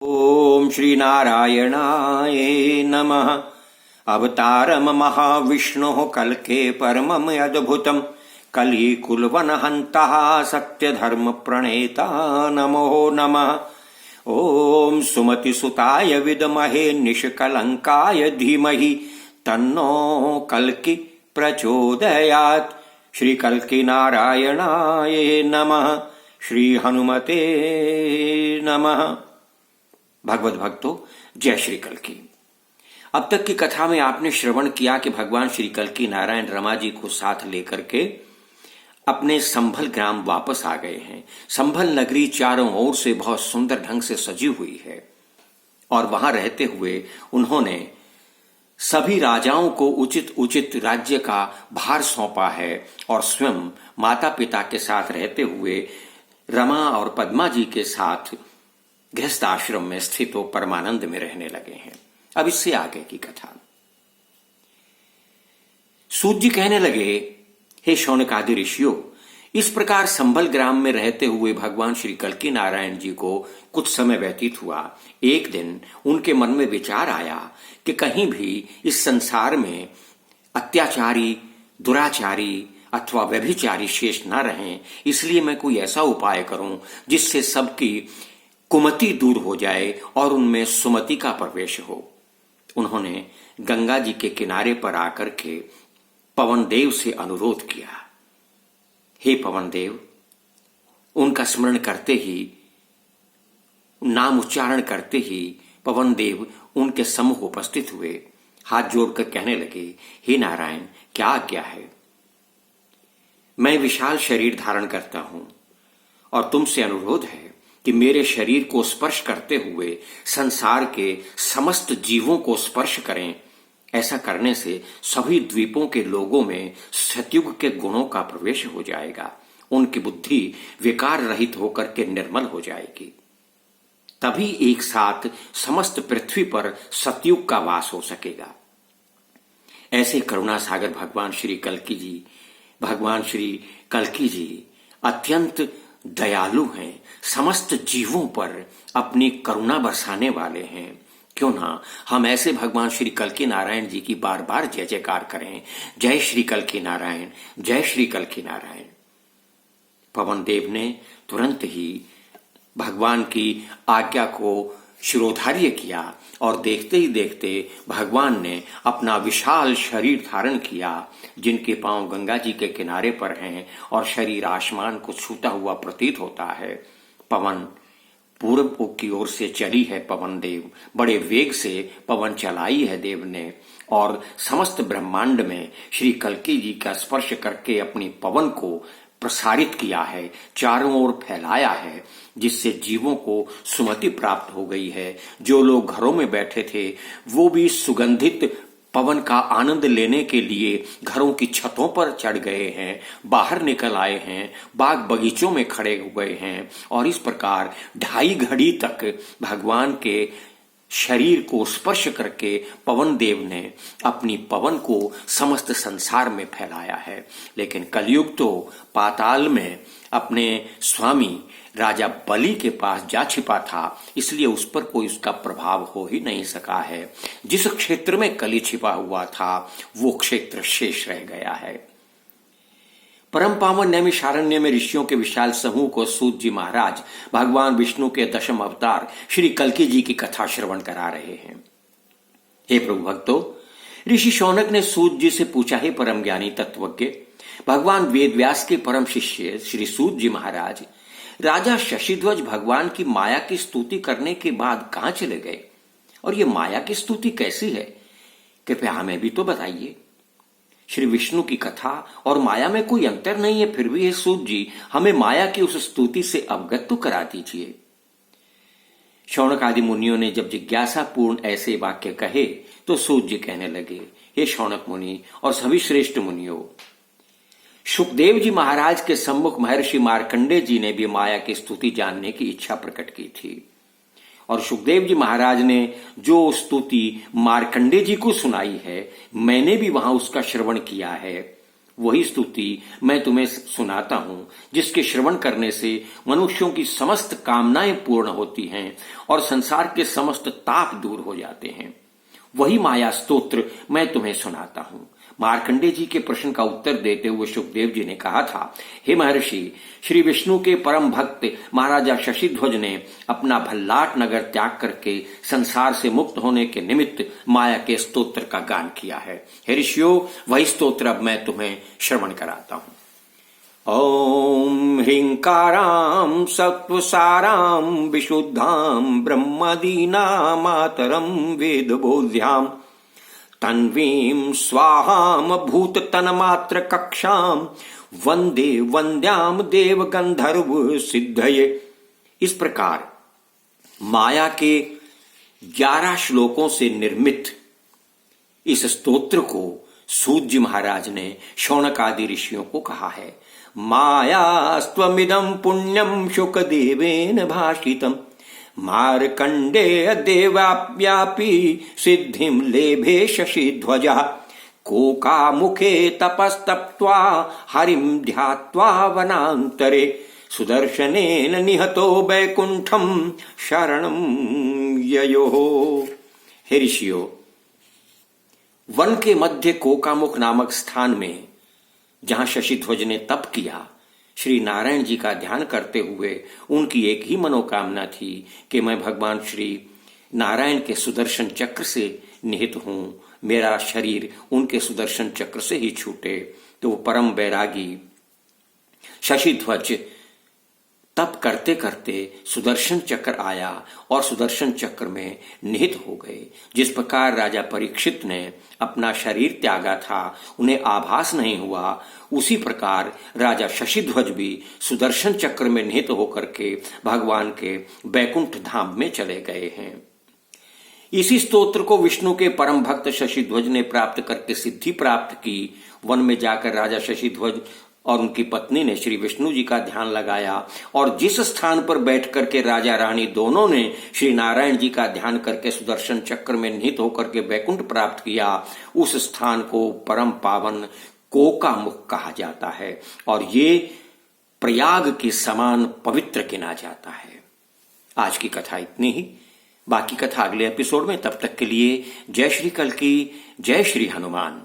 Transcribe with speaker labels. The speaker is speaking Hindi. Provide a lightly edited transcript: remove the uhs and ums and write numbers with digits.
Speaker 1: ओम श्री नारायणाय नमः। अवतारम महाविष्णु कल्के परमम अद्भुतम कलिकुलवन हंतः सत्य धर्म प्रणेता नमो नमः। ओम सुमति सुताय विद्महे निष्कलंकाय धीमहि तन्नो कल्कि प्रचोदयात्। श्री कल्कि नारायणाय नमः। श्री हनुमते नमः। भगवत भक्तों, जय श्री कल्कि। अब तक की कथा में आपने श्रवण किया कि भगवान श्री कल्कि नारायण रमा जी को साथ लेकर के अपने संभल ग्राम वापस आ गए हैं। संभल नगरी चारों ओर से बहुत सुंदर ढंग से सजी हुई है और वहां रहते हुए उन्होंने सभी राजाओं को उचित उचित राज्य का भार सौंपा है और स्वयं माता पिता के साथ रहते हुए रमा और पद्मा जी के साथ गृहस्थ आश्रम में स्थित हो परमानंद में रहने लगे हैं। अब इससे आगे की कथा। सूत जी कहने लगे, हे शौनक आदि ऋषियों, इस प्रकार संभल ग्राम में रहते हुए भगवान श्री कल्कि नारायण जी को कुछ समय व्यतीत हुआ। एक दिन उनके मन में विचार आया कि कहीं भी इस संसार में अत्याचारी, दुराचारी अथवा व्यभिचारी शेष न रहें, इसलिए मैं कोई ऐसा उपाय करूं जिससे सबकी कुमति दूर हो जाए और उनमें सुमति का प्रवेश हो। उन्होंने गंगा जी के किनारे पर आकर के पवन देव से अनुरोध किया। हे पवन देव, उनका स्मरण करते ही, नाम उच्चारण करते ही पवन देव उनके सम्मुख उपस्थित हुए। हाथ जोड़कर कहने लगे, हे नारायण, क्या आज्ञा है? मैं विशाल शरीर धारण करता हूं और तुमसे अनुरोध है कि मेरे शरीर को स्पर्श करते हुए संसार के समस्त जीवों को स्पर्श करें। ऐसा करने से सभी द्वीपों के लोगों में सतयुग के गुणों का प्रवेश हो जाएगा। उनकी बुद्धि विकार रहित होकर के निर्मल हो जाएगी। तभी एक साथ समस्त पृथ्वी पर सतयुग का वास हो सकेगा। ऐसे करुणा सागर भगवान श्री कल्कि जी अत्यंत दयालु हैं, समस्त जीवों पर अपनी करुणा बरसाने वाले हैं। क्यों ना हम ऐसे भगवान श्री कल्कि नारायण जी की बार बार जय जयकार करें। जय श्री कल्कि नारायण, जय श्री कल्कि नारायण। पवन देव ने तुरंत ही भगवान की आज्ञा को शिरोधार्य किया और देखते ही देखते भगवान ने अपना विशाल शरीर धारण किया, जिनके पांव गंगा जी के किनारे पर हैं और शरीर आसमान को छूता हुआ प्रतीत होता है। पवन पूर्व की ओर से चली है पवन देव, बड़े वेग से पवन चलाई है देव ने और समस्त ब्रह्मांड में श्री कल्कि जी का स्पर्श करके अपनी पवन को प्रसारित किया है, चारों ओर फैलाया है, जिससे जीवों को सुमति प्राप्त हो गई है। जो लोग घरों में बैठे थे वो भी सुगंधित पवन का आनंद लेने के लिए घरों की छतों पर चढ़ गए हैं, बाहर निकल आए हैं, बाग बगीचों में खड़े हो गए हैं और इस प्रकार 2.5 घड़ी तक भगवान के शरीर को स्पर्श करके पवन देव ने अपनी पवन को समस्त संसार में फैलाया है। लेकिन कलयुग तो पाताल में अपने स्वामी राजा बलि के पास जा छिपा था, इसलिए उस पर कोई उसका प्रभाव हो ही नहीं सका है। जिस क्षेत्र में कली छिपा हुआ था वो क्षेत्र शेष रह गया है। परम पावन नैमिषारण्य में ऋषियों के विशाल समूह को सूत जी महाराज भगवान विष्णु के दशम अवतार श्री कल्कि जी की कथा श्रवण करा रहे हैं। हे प्रभु भक्तों, ऋषि शौनक ने सूत जी से पूछा, हे परम ज्ञानी तत्वज्ञ, भगवान वेद व्यास के परम शिष्य श्री सूत जी महाराज, राजा शशिध्वज भगवान की माया की स्तुति करने के बाद कहां चले गए और ये माया की स्तुति कैसी है? कृपया हमें भी तो बताइए। श्री विष्णु की कथा और माया में कोई अंतर नहीं है, फिर भी हे सूत जी, हमें माया की उस स्तुति से अवगत तो करा दीजिए। शौनक आदि मुनियों ने जब जिज्ञासा पूर्ण ऐसे वाक्य कहे तो सूत जी कहने लगे, हे शौनक मुनि और सभी श्रेष्ठ मुनियों, सुखदेव जी महाराज के सम्मुख महर्षि मार्कंडे जी ने भी माया की स्तुति जानने की इच्छा प्रकट की थी और सुखदेव जी महाराज ने जो स्तुति मार्कंडे जी को सुनाई है, मैंने भी वहां उसका श्रवण किया है। वही स्तुति मैं तुम्हें सुनाता हूं जिसके श्रवण करने से मनुष्यों की समस्त कामनाएं पूर्ण होती हैं और संसार के समस्त ताप दूर हो जाते हैं। वही माया स्तोत्र मैं तुम्हें सुनाता हूं। मार्कंडे जी के प्रश्न का उत्तर देते हुए सुखदेव जी ने कहा था, हे महर्षि, श्री विष्णु के परम भक्त महाराजा शशिध्वज ने अपना भल्लाट नगर त्याग करके संसार से मुक्त होने के निमित्त माया के स्तोत्र का गान किया है। हे ऋषियों, वही स्तोत्र अब मैं तुम्हें श्रवण कराता हूं। ओम ह्रींकारां सत्वसारां विशुद्धां ब्रह्मदीना मातरं वेदबोध्यां तन्वीं स्वाहां भूततन्मात्र कक्षां वंदे वंद्याम देव गंधर्व सिद्धये। इस प्रकार माया के 11 श्लोकों से निर्मित इस स्तोत्र को सूत जी महाराज ने शौनक आदि ऋषियों को कहा है। मायास्त्वमिदं पुण्यं शुकदेवेन भाषितम् मार्कण्डेय देवाव्यापी सिद्धिं लेभे शशिध्वजः कोकामुखे तपस्तप्त्वा हरिं ध्यात्वा वनान्तरे सुदर्शनेन निहतो वैकुंठं शरणं ययो। हे ऋषियों, वन के मध्य कोकामुख नामक स्थान में जहां शशिध्वज ने तप किया, श्री नारायण जी का ध्यान करते हुए उनकी एक ही मनोकामना थी कि मैं भगवान श्री नारायण के सुदर्शन चक्र से निहित हूं, मेरा शरीर उनके सुदर्शन चक्र से ही छूटे। तो वो परम वैरागी शशिध्वज तप करते करते सुदर्शन चक्र आया और सुदर्शन चक्र में निहित हो गए। जिस प्रकार राजा परीक्षित ने अपना शरीर त्यागा था, उन्हें आभास नहीं हुआ, उसी प्रकार राजा शशिध्वज भी सुदर्शन चक्र में निहित होकर के भगवान के बैकुंठ धाम में चले गए हैं। इसी स्तोत्र को विष्णु के परम भक्त शशिध्वज ने प्राप्त करके सिद्धि प्राप्त की। वन में जाकर राजा शशिध्वज और उनकी पत्नी ने श्री विष्णु जी का ध्यान लगाया और जिस स्थान पर बैठ करके राजा रानी दोनों ने श्री नारायण जी का ध्यान करके सुदर्शन चक्र में निहित होकर के बैकुंठ प्राप्त किया, उस स्थान को परम पावन कोकामुख कहा जाता है और ये प्रयाग के समान पवित्र गिना जाता है। आज की कथा इतनी ही, बाकी कथा अगले एपिसोड में। तब तक के लिए जय श्री कल्की, जय श्री हनुमान।